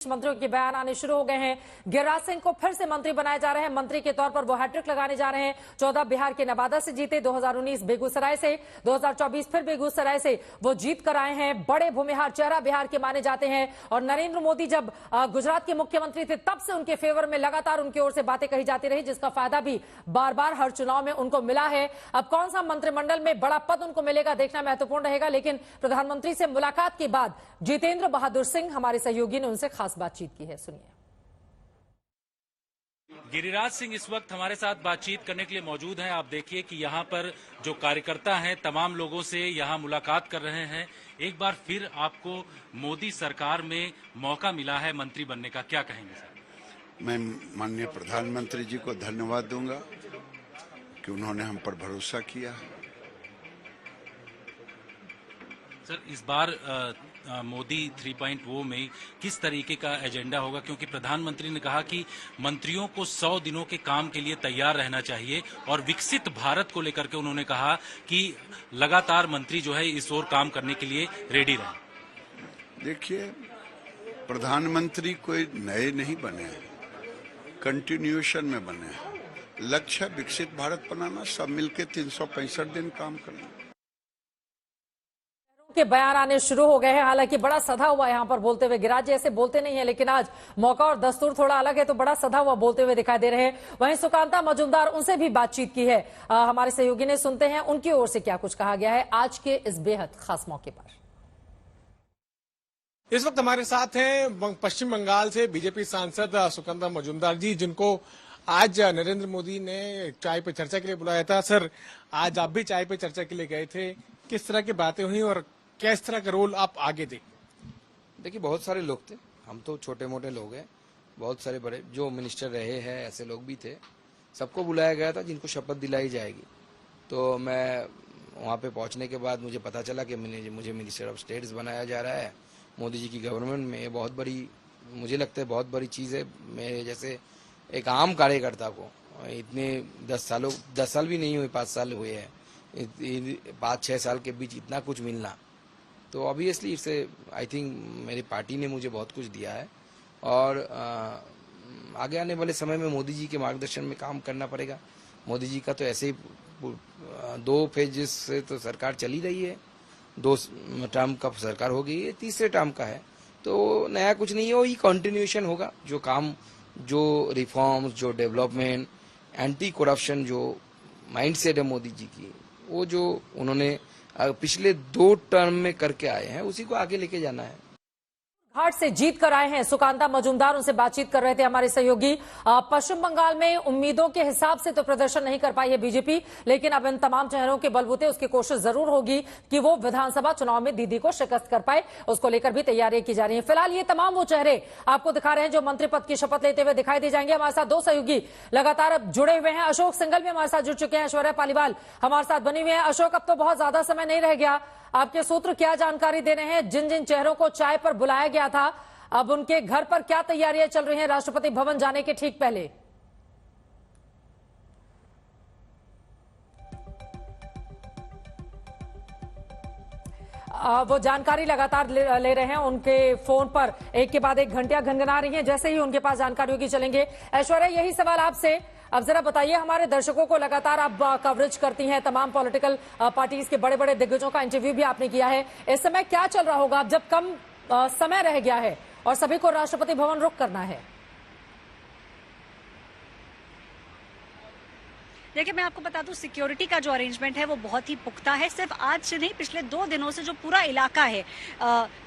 मंत्रियों के बयान आने शुरू हो गए हैं। गिरिराज सिंह को फिर से मंत्री बनाए जा रहे हैं। मंत्री के तौर पर वो हैट्रिक लगाने जा रहे हैं। 14 बिहार के नवादा से जीते, 2019 बेगूसराय से, 2024 फिर बेगूसराय से वो जीत कर आए हैं। बड़े भूमिहार चेहरा बिहार के माने जाते हैं। और नरेंद्र मोदी जब गुजरात के मुख्यमंत्री थे तब से उनके फेवर में लगातार उनकी ओर से बातें कही जाती रही, जिसका फायदा भी बार बार हर चुनाव में उनको मिला है। अब कौन सा मंत्रिमंडल में बड़ा पद उनको मिलेगा देखना महत्वपूर्ण रहेगा। लेकिन प्रधानमंत्री से मुलाकात के बाद जितेंद्र बहादुर सिंह, हमारे सहयोगी ने उनसे खास बातचीत की है, सुनिए। गिरिराज सिंह इस वक्त हमारे साथ बातचीत करने के लिए मौजूद हैं। आप देखिए कि यहाँ पर जो कार्यकर्ता हैं तमाम लोगों से यहाँ मुलाकात कर रहे हैं। एक बार फिर आपको मोदी सरकार में मौका मिला है मंत्री बनने का, क्या कहेंगे सर? मैं माननीय प्रधानमंत्री जी को धन्यवाद दूंगा कि उन्होंने हम पर भरोसा किया। सर, इस बार मोदी 3.0 में किस तरीके का एजेंडा होगा, क्योंकि प्रधानमंत्री ने कहा कि मंत्रियों को 100 दिनों के काम के लिए तैयार रहना चाहिए और विकसित भारत को लेकर के उन्होंने कहा कि लगातार मंत्री जो है इस ओर काम करने के लिए रेडी रहे। देखिए, प्रधानमंत्री कोई नए नहीं बने, कंटिन्यूएशन में बने। लक्ष्य विकसित भारत बनाना, सब मिलके 365 दिन काम करना। के बयान आने शुरू हो गए हैं। हालांकि बड़ा सधा हुआ यहां पर बोलते हुए, गिरिराज जी ऐसे बोलते नहीं है, लेकिन आज मौका और दस्तूर थोड़ा अलग है तो बड़ा सधा हुआ बोलते हुए दिखाई दे रहे हैं। वहीं सुकांता मजूमदार, उनसे भी बातचीत की है हमारे सहयोगी ने, सुनते हैं उनकी ओर से क्या कुछ कहा गया है आज के इस बेहद खास मौके पर। इस वक्त हमारे साथ हैं पश्चिम बंगाल से बीजेपी सांसद सुकांता मजूमदार जी, जिनको आज नरेंद्र मोदी ने चाय पे चर्चा के लिए बुलाया था। सर, आज आप भी चाय पे चर्चा के लिए गए थे, किस तरह की बातें हुई और किस तरह का रोल आप आगे दे? देखिए, बहुत सारे लोग थे, हम तो छोटे मोटे लोग हैं, बहुत सारे बड़े जो मिनिस्टर रहे हैं ऐसे लोग भी थे। सबको बुलाया गया था जिनको शपथ दिलाई जाएगी। तो मैं वहाँ पे पहुँचने के बाद मुझे पता चला कि मुझे मिनिस्टर ऑफ स्टेट्स बनाया जा रहा है मोदी जी की गवर्नमेंट में। ये बहुत बड़ी, मुझे लगता है बहुत बड़ी चीज़ है। मेरे जैसे एक आम कार्यकर्ता को इतने 10 साल भी नहीं हुए, 5 साल हुए हैं, 5-6 साल के बीच इतना कुछ मिलना, तो ऑब्वियसली इससे आई थिंक मेरी पार्टी ने मुझे बहुत कुछ दिया है। और आगे आने वाले समय में मोदी जी के मार्गदर्शन में काम करना पड़ेगा। मोदी जी का तो ऐसे ही 2 फेजेस से तो सरकार चली रही है, 2 टर्म का सरकार हो गई है, तीसरे टर्म का है, तो नया कुछ नहीं है, वही कंटिन्यूएशन होगा। जो काम, जो रिफॉर्म्स, जो डेवलपमेंट, एंटी करप्शन जो माइंडसेट है मोदी जी की, वो जो उन्होंने पिछले 2 टर्म में करके आए हैं, उसी को आगे लेके जाना है। घाट से जीत कर आए हैं सुकांता मजूमदार, उनसे बातचीत कर रहे थे हमारे सहयोगी। पश्चिम बंगाल में उम्मीदों के हिसाब से तो प्रदर्शन नहीं कर पाई है बीजेपी, लेकिन अब इन तमाम चेहरों के बलबूते उसकी कोशिश जरूर होगी कि वो विधानसभा चुनाव में दीदी को शिकस्त कर पाए। उसको लेकर भी तैयारियां की जा रही है। फिलहाल ये तमाम वो चेहरे आपको दिखा रहे हैं जो मंत्री पद की शपथ लेते हुए दिखाई दे जाएंगे। हमारे साथ 2 सहयोगी लगातार अब जुड़े हुए हैं। अशोक सिंघल भी हमारे साथ जुड़ चुके हैं, ऐश्वर्या पालीवाल हमारे साथ बनी हुई है। अशोक, अब तो बहुत ज्यादा समय नहीं रह गया, आपके सूत्र क्या जानकारी दे रहे हैं? जिन जिन चेहरों को चाय पर बुलाया गया था, अब उनके घर पर क्या तैयारियां चल रही हैं राष्ट्रपति भवन जाने के ठीक पहले? वो जानकारी लगातार ले रहे हैं। उनके फोन पर एक के बाद एक घंटियां घनघना रही हैं। जैसे ही उनके पास जानकारी होगी चलेंगे। ऐश्वर्या, यही सवाल आपसे, अब जरा बताइए, हमारे दर्शकों को लगातार आप कवरेज करती हैं, तमाम पॉलिटिकल पार्टीज के बड़े बड़े दिग्गजों का इंटरव्यू भी आपने किया है। इस समय क्या चल रहा होगा अब जब कम समय रह गया है और सभी को राष्ट्रपति भवन रुख करना है? देखिए, मैं आपको बता दूं, सिक्योरिटी का जो अरेंजमेंट है वो बहुत ही पुख्ता है। सिर्फ आज से नहीं, पिछले 2 दिनों से जो पूरा इलाका है,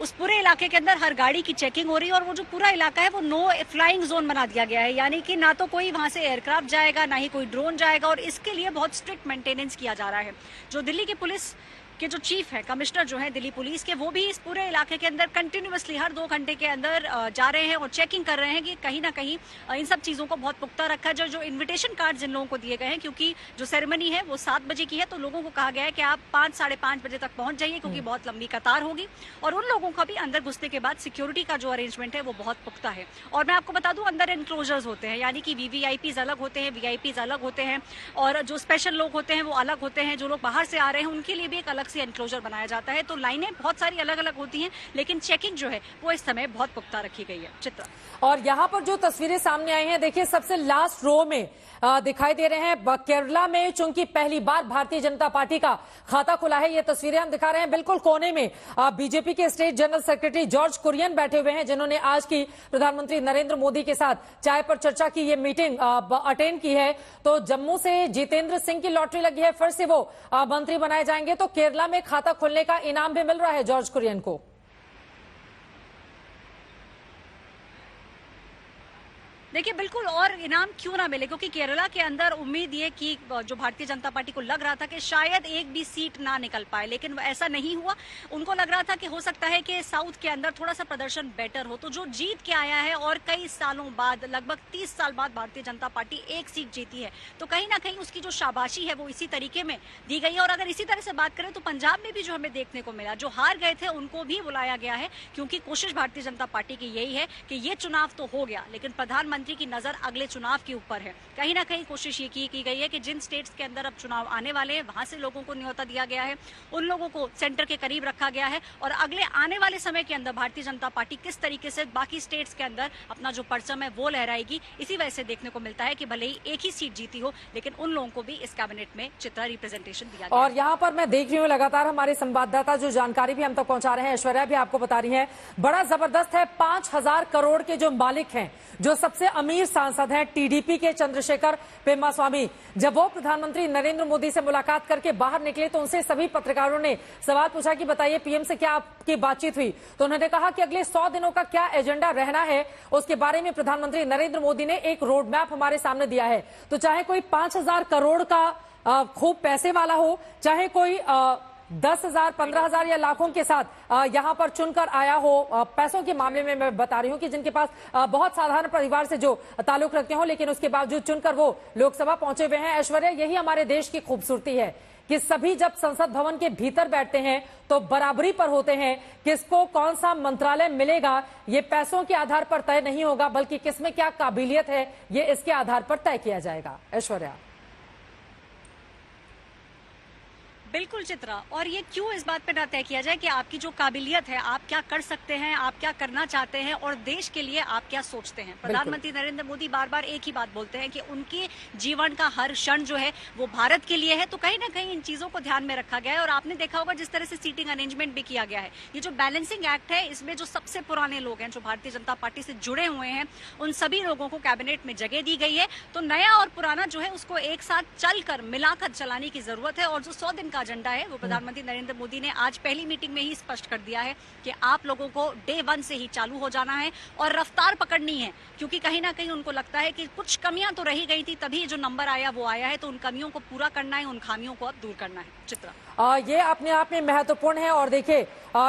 उस पूरे इलाके के अंदर हर गाड़ी की चेकिंग हो रही है। और वो जो पूरा इलाका है वो नो फ्लाइंग जोन बना दिया गया है, यानी कि ना तो कोई वहां से एयरक्राफ्ट जाएगा, ना ही कोई ड्रोन जाएगा। और इसके लिए बहुत स्ट्रिक्ट मेंटेनेंस किया जा रहा है। जो दिल्ली की पुलिस के जो चीफ है, कमिश्नर जो है दिल्ली पुलिस के, वो भी इस पूरे इलाके के अंदर कंटिन्यूअसली हर 2 घंटे के अंदर जा रहे हैं और चेकिंग कर रहे हैं कि कहीं ना कहीं इन सब चीज़ों को बहुत पुख्ता रखा है। जो इन्विटेशन कार्ड जिन लोगों को दिए गए हैं, क्योंकि जो सेरेमनी है वो 7 बजे की है, तो लोगों को कहा गया है कि आप 5 साढ़े 5 बजे तक पहुंच जाइए, क्योंकि बहुत लंबी कतार होगी। और उन लोगों का भी अंदर घुसने के बाद सिक्योरिटी का जो अरेंजमेंट है वो बहुत पुख्ता है। और मैं आपको बता दूं, अंदर एनक्लोजर्स होते हैं, यानी कि वीवीआईपीज अलग होते हैं, वीआईपीज अलग होते हैं, और जो स्पेशल लोग होते हैं वो अलग होते हैं। जो लोग बाहर से आ रहे हैं उनके लिए भी एक अलग से एनक्लोजर बनाया जाता है। तो लाइनें बहुत सारी अलग अलग होती हैं, लेकिन चेकिंग जो है वो इस समय बहुत पुख्ता रखी गई है। चित्रा, और यहाँ पर जो तस्वीरें सामने आई हैं, देखिए सबसे लास्ट रो में दिखाई दे रहे हैं केरला में, चूंकि पहली बार भारतीय जनता पार्टी का खाता खुला है। ये तस्वीरें हम दिखा रहे हैं। बिल्कुल कोने में बीजेपी के state general secretary George Kurian बैठे हुए हैं, जिन्होंने आज की प्रधानमंत्री नरेंद्र मोदी के साथ चाय पर चर्चा की ये मीटिंग अटेंड की है। तो जम्मू से जितेंद्र सिंह की लॉटरी लगी है, फिर से वो मंत्री बनाए जाएंगे। तो केरला में खाता खुलने का इनाम भी मिल रहा है जॉर्ज कुरियन को। देखिए बिल्कुल, और इनाम क्यों ना मिले, क्योंकि केरला के अंदर उम्मीद ये कि जो भारतीय जनता पार्टी को लग रहा था कि शायद एक भी सीट ना निकल पाए, लेकिन ऐसा नहीं हुआ। उनको लग रहा था कि हो सकता है कि साउथ के अंदर थोड़ा सा प्रदर्शन बेटर हो। तो जो जीत के आया है, और कई सालों बाद, लगभग 30 साल बाद भारतीय जनता पार्टी एक सीट जीती है, तो कहीं ना कहीं उसकी जो शाबाशी है वो इसी तरीके में दी गई है। और अगर इसी तरह से बात करें तो पंजाब में भी जो हमें देखने को मिला, जो हार गए थे उनको भी बुलाया गया है, क्योंकि कोशिश भारतीय जनता पार्टी की यही है कि ये चुनाव तो हो गया, लेकिन प्रधानमंत्री की नजर अगले चुनाव के ऊपर है। कहीं ना कहीं कोशिश ये की गई है कि जिन स्टेट्स के अंदर अब चुनाव आने वाले हैं, वहां से लोगों को न्योता दिया गया है, उन लोगों को सेंटर के करीब रखा गया है, और अगले आने वाले समय के अंदर भारतीय जनता पार्टी किस तरीके से बाकी स्टेट्स के अंदर अपना जो परचम है वो लहराएगी। इसी वजह से देखने को मिलता है कि भले ही एक ही सीट जीती हो, लेकिन उन लोगों को भी इस कैबिनेट में चित्रा रिप्रेजेंटेशन दिया गया। और यहाँ पर मैं देख रही हूँ लगातार हमारे संवाददाता जो जानकारी भी हम तक पहुंचा रहे हैं, ऐश्वर्या भी आपको बता रही है, बड़ा जबरदस्त है। 5,000 करोड़ के जो मालिक हैं, जो सबसे अमीर सांसद हैं, टीडीपी के चंद्रशेखर पेम्मास्वामी, जब वो प्रधानमंत्री नरेंद्र मोदी से मुलाकात करके बाहर निकले तो उनसे सभी पत्रकारों ने सवाल पूछा कि बताइए पीएम से क्या आपकी बातचीत हुई। तो उन्होंने कहा कि अगले 100 दिनों का क्या एजेंडा रहना है, उसके बारे में प्रधानमंत्री नरेंद्र मोदी ने एक रोड मैप हमारे सामने दिया है। तो चाहे कोई 5,000 करोड़ का खूब पैसे वाला हो, चाहे कोई 10,000, 15,000 या लाखों के साथ यहां पर चुनकर आया हो, पैसों के मामले में मैं बता रही हूं कि जिनके पास बहुत साधारण परिवार से जो ताल्लुक रखते हो, लेकिन उसके बावजूद चुनकर वो लोकसभा पहुंचे हुए हैं। ऐश्वर्या, यही हमारे देश की खूबसूरती है कि सभी जब संसद भवन के भीतर बैठते हैं तो बराबरी पर होते हैं। किसको कौन सा मंत्रालय मिलेगा ये पैसों के आधार पर तय नहीं होगा, बल्कि किसमें क्या काबिलियत है ये इसके आधार पर तय किया जाएगा। ऐश्वर्या, बिल्कुल चित्रा, और ये क्यों इस बात पे ना तय किया जाए कि आपकी जो काबिलियत है, आप क्या कर सकते हैं, आप क्या करना चाहते हैं, और देश के लिए आप क्या सोचते हैं। प्रधानमंत्री नरेंद्र मोदी बार बार एक ही बात बोलते हैं कि उनके जीवन का हर क्षण जो है वो भारत के लिए है। तो कहीं ना कहीं इन चीजों को ध्यान में रखा गया है, और आपने देखा होगा जिस तरह से सीटिंग अरेंजमेंट भी किया गया है। ये जो बैलेंसिंग एक्ट है, इसमें जो सबसे पुराने लोग हैं, जो भारतीय जनता पार्टी से जुड़े हुए हैं, उन सभी लोगों को कैबिनेट में जगह दी गई है। तो नया और पुराना जो है उसको एक साथ चलकर मिलाकर चलाने की जरूरत है। और जो 100 दिन का एजेंडा है वो प्रधानमंत्री नरेंद्र मोदी ने आज पहली मीटिंग में ही स्पष्ट कर दिया है कि आप लोगों को डे 1 से ही चालू हो जाना है और रफ्तार पकड़नी है, क्योंकि कहीं ना कहीं उनको लगता है कि कुछ कमियां तो रही गई थी, तभी जो नंबर आया वो आया है। तो उन कमियों को पूरा करना है, उन खामियों को अब दूर करना है। चित्रा, ये अपने आप में महत्वपूर्ण है। और देखिए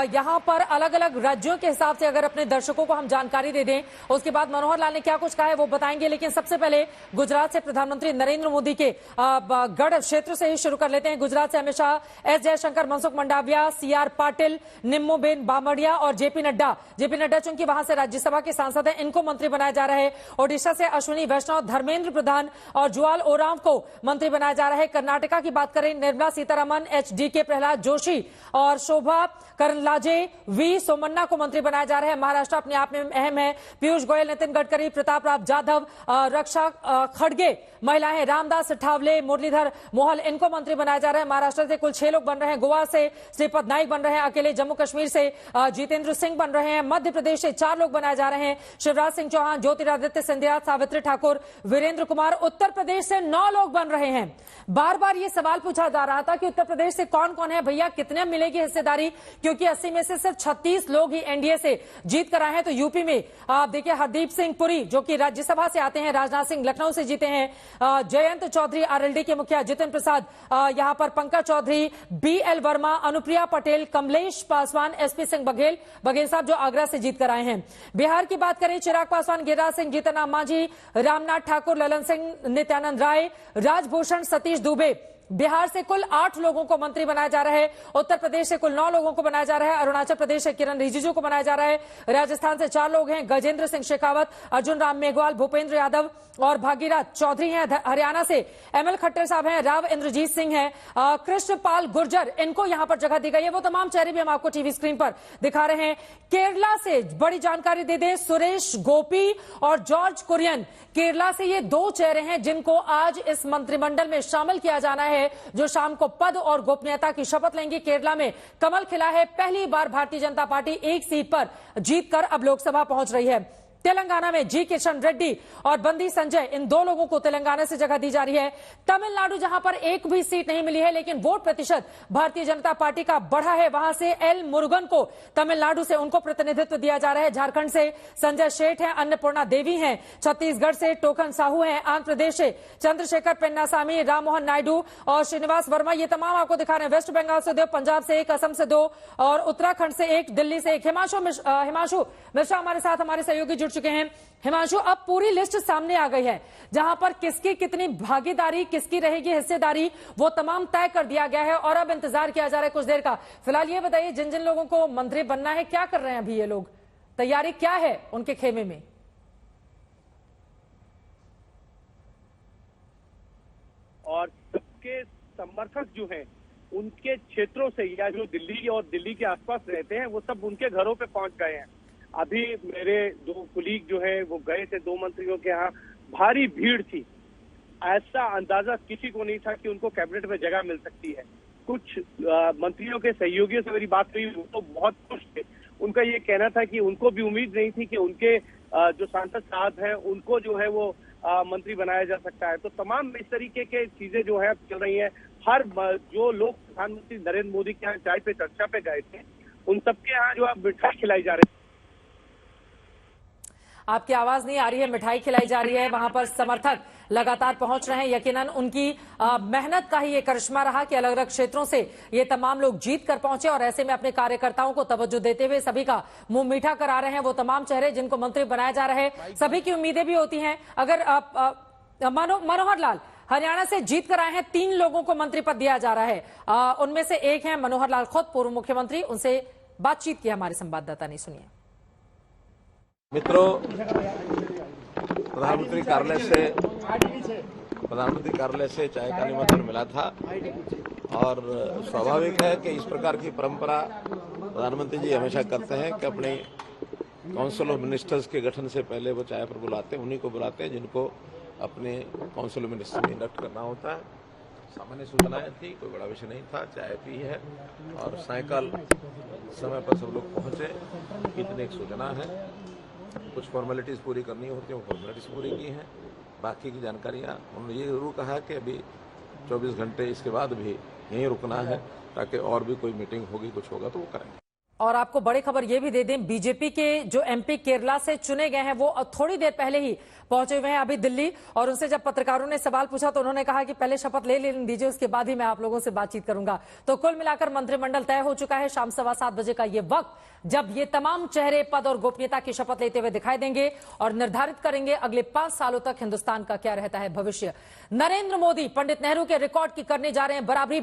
यहाँ पर अलग अलग राज्यों के हिसाब से अगर अपने दर्शकों को हम जानकारी दे दें, उसके बाद मनोहर लाल ने क्या कुछ कहा है वो बताएंगे। लेकिन सबसे पहले गुजरात से प्रधानमंत्री नरेंद्र मोदी के गढ़ क्षेत्र से ही शुरू कर लेते हैं। गुजरात से अमित शाह, एस जयशंकर, मनसुख मंडाविया, सीआर पाटिल, निम्मोबेन बामड़िया और जेपी नड्डा चूंकि वहां से राज्यसभा के सांसद हैं, इनको मंत्री बनाया जा रहा है। ओडिशा से अश्विनी वैष्णव, धर्मेंद्र प्रधान और जुआल ओराम को मंत्री बनाया जा रहा है। कर्नाटका की बात करें, निर्मला सीतारमन, एचडीके प्रहलाद जोशी और शोभा करंदलाजे, वी सोमन्ना को मंत्री बनाया जा रहा है। महाराष्ट्र अपने आप में अहम है। पीयूष गोयल, नितिन गडकरी, प्रताप राव जाधव, रक्षा खड़गे महिलाएं, रामदास अठावले, मुरलीधर मोहल, इनको मंत्री बनाया जा रहा है। महाराष्ट्र से कुल 6 लोग बन रहे हैं। गोवा से श्रीपद नाइक बन रहे हैं अकेले। जम्मू कश्मीर से जितेंद्र सिंह बन रहे हैं। मध्य प्रदेश से 4 लोग बनाए जा रहे हैं। शिवराज सिंह चौहान, ज्योतिरादित्य सिंधिया, सावित्री ठाकुर, वीरेंद्र कुमार। उत्तर प्रदेश से 9 लोग बन रहे हैं। बार बार ये सवाल पूछा जा रहा था कि उत्तर प्रदेश से कौन कौन है भैया, कितने मिलेगी हिस्सेदारी, क्योंकि 80 में से सिर्फ 36 लोग ही एनडीए से जीत कर आए हैं। तो यूपी में आप देखिए हरदीप सिंह पुरी जो कि राज्यसभा से आते हैं, राजनाथ सिंह लखनऊ से जीते हैं, जयंत चौधरी आरएलडी के मुखिया, जितिन प्रसाद यहां पर, पंकज चौधरी, बीएल वर्मा, अनुप्रिया पटेल, कमलेश पासवान, एसपी सिंह बघेल साहब जो आगरा से जीत कर आए हैं। बिहार की बात करें, चिराग पासवान, गिरिराज सिंह, जीतन राम मांझी, रामनाथ ठाकुर, ललन सिंह, नित्यानंद राय, राजभूषण, सतीश दुबे बिहार से कुल 8 लोगों को मंत्री बनाया जा रहा है, उत्तर प्रदेश से कुल 9 लोगों को बनाया जा रहा है, अरुणाचल प्रदेश से किरण रिजिजू को बनाया जा रहा है, राजस्थान से 4 लोग हैं, गजेंद्र सिंह शेखावत, अर्जुन राम मेघवाल, भूपेंद्र यादव और भागीरथ चौधरी हैं, हरियाणा से एमएल खट्टर साहब हैं, राव इंद्रजीत सिंह हैं, कृष्णपाल गुर्जर, इनको यहां पर जगह दी गई है। वो तमाम चेहरे भी हम आपको टीवी स्क्रीन पर दिखा रहे हैं। केरला से बड़ी जानकारी दे दें, सुरेश गोपी और जॉर्ज कुरियन, केरला से ये 2 चेहरे हैं जिनको आज इस मंत्रिमंडल में शामिल किया जाना है, जो शाम को पद और गोपनीयता की शपथ लेंगे। केरला में कमल खिला है, पहली बार भारतीय जनता पार्टी एक सीट पर जीतकर अब लोकसभा पहुंच रही है। तेलंगाना में जी किशन रेड्डी और बंदी संजय, इन 2 लोगों को तेलंगाना से जगह दी जा रही है। तमिलनाडु जहां पर एक भी सीट नहीं मिली है लेकिन वोट प्रतिशत भारतीय जनता पार्टी का बढ़ा है, वहां से एल मुरुगन को तमिलनाडु से उनको प्रतिनिधित्व दिया जा रहा है। झारखंड से संजय शेठ हैं, अन्नपूर्णा देवी हैं, छत्तीसगढ़ से टोकन साहू हैं, आंध्र प्रदेश से चंद्रशेखर पेन्नासामी, राममोहन नायडू और श्रीनिवास वर्मा, ये तमाम आपको दिखा रहे हैं। वेस्ट बंगाल से 2, पंजाब से 1, असम से 2 और उत्तराखंड से 1, दिल्ली से 1। हिमांशु मिश्रा हमारे साथ, हमारे सहयोगी जुड़ चुके हैं। हिमांशु, अब पूरी लिस्ट सामने आ गई है, जहां पर किसकी कितनी भागीदारी, किसकी रहेगी हिस्सेदारी, वो तमाम तय कर दिया गया है और अब इंतजार किया जा रहा है कुछ देर का। फिलहाल ये बताइए, जिन जिन लोगों को मंत्री बनना है, क्या कर रहे हैं अभी ये लोग, तैयारी क्या है उनके खेमे में? और सबके समर्थक जो हैं उनके क्षेत्रों से या जो दिल्ली और दिल्ली के आसपास रहते हैं वो सब उनके घरों पे पहुंच गए हैं। अभी मेरे 2 कुलीग जो है वो गए थे 2 मंत्रियों के यहाँ, भारी भीड़ थी। ऐसा अंदाजा किसी को नहीं था कि उनको कैबिनेट में जगह मिल सकती है। कुछ मंत्रियों के सहयोगियों से मेरी बात हुई, वो तो बहुत खुश थे। उनका ये कहना था कि उनको भी उम्मीद नहीं थी कि उनके जो सांसद साहब हैं उनको जो है वो मंत्री बनाया जा सकता है। तो तमाम इस तरीके के चीजें जो है चल रही है। हर जो लोग प्रधानमंत्री नरेंद्र मोदी के यहाँ चाय पे चर्चा पे गए थे, उन सबके यहाँ जो है मिठाई खिलाई जा रही है। आपकी आवाज नहीं आ रही है, मिठाई खिलाई जा रही है। वहां पर समर्थक लगातार पहुंच रहे हैं। यकीनन उनकी मेहनत का ही ये करिश्मा रहा कि अलग अलग क्षेत्रों से ये तमाम लोग जीत कर पहुंचे और ऐसे में अपने कार्यकर्ताओं को तवज्जो देते हुए सभी का मुंह मीठा करा रहे हैं। वो तमाम चेहरे जिनको मंत्री बनाया जा रहा है, सभी की उम्मीदें भी होती हैं। अगर मनोहर लाल हरियाणा से जीत कर आए हैं, 3 लोगों को मंत्री पद दिया जा रहा है, उनमें से एक है मनोहर लाल खुद, पूर्व मुख्यमंत्री। उनसे बातचीत की हमारे संवाददाता ने, सुनिए। मित्रों, प्रधानमंत्री कार्यालय से चाय का निमंत्रण मिला था और स्वाभाविक है कि इस प्रकार की परंपरा प्रधानमंत्री जी हमेशा करते हैं कि अपने काउंसिल ऑफ मिनिस्टर्स के गठन से पहले वो चाय पर बुलाते हैं, उन्हीं को बुलाते हैं जिनको अपने काउंसिल ऑफ मिनिस्टर्स में इंडक्ट करना होता है। सामान्य सूचनाएं थी, कोई बड़ा विषय नहीं था, चाय पी है और सायकाल समय पर सब लोग पहुंचे। इतनी एक सूचना है, कुछ फॉर्मेलिटीज पूरी करनी होती है, वो फॉर्मेलिटीज पूरी की हैं। बाकी की जानकारियाँ उन्होंने ये जरूर कहा कि अभी 24 घंटे इसके बाद भी यहीं रुकना है, ताकि और भी कोई मीटिंग होगी, कुछ होगा तो वो करेंगे। और आपको बड़ी खबर ये भी दे दें, बीजेपी के जो एमपी केरला से चुने गए हैं वो थोड़ी देर पहले ही पहुंचे हुए हैं अभी दिल्ली। और उनसे जब पत्रकारों ने सवाल पूछा तो उन्होंने कहा कि पहले शपथ ले लेने दीजिए, उसके बाद ही मैं आप लोगों से बातचीत करूंगा। तो कुल मिलाकर मंत्रिमंडल तय हो चुका है। शाम 7:15 बजे का ये वक्त जब ये तमाम चेहरे पद और गोपनीयता की शपथ लेते हुए दिखाई देंगे और निर्धारित करेंगे अगले 5 सालों तक हिंदुस्तान का क्या रहता है भविष्य। नरेंद्र मोदी पंडित नेहरू के रिकॉर्ड की करने जा रहे हैं बराबरी।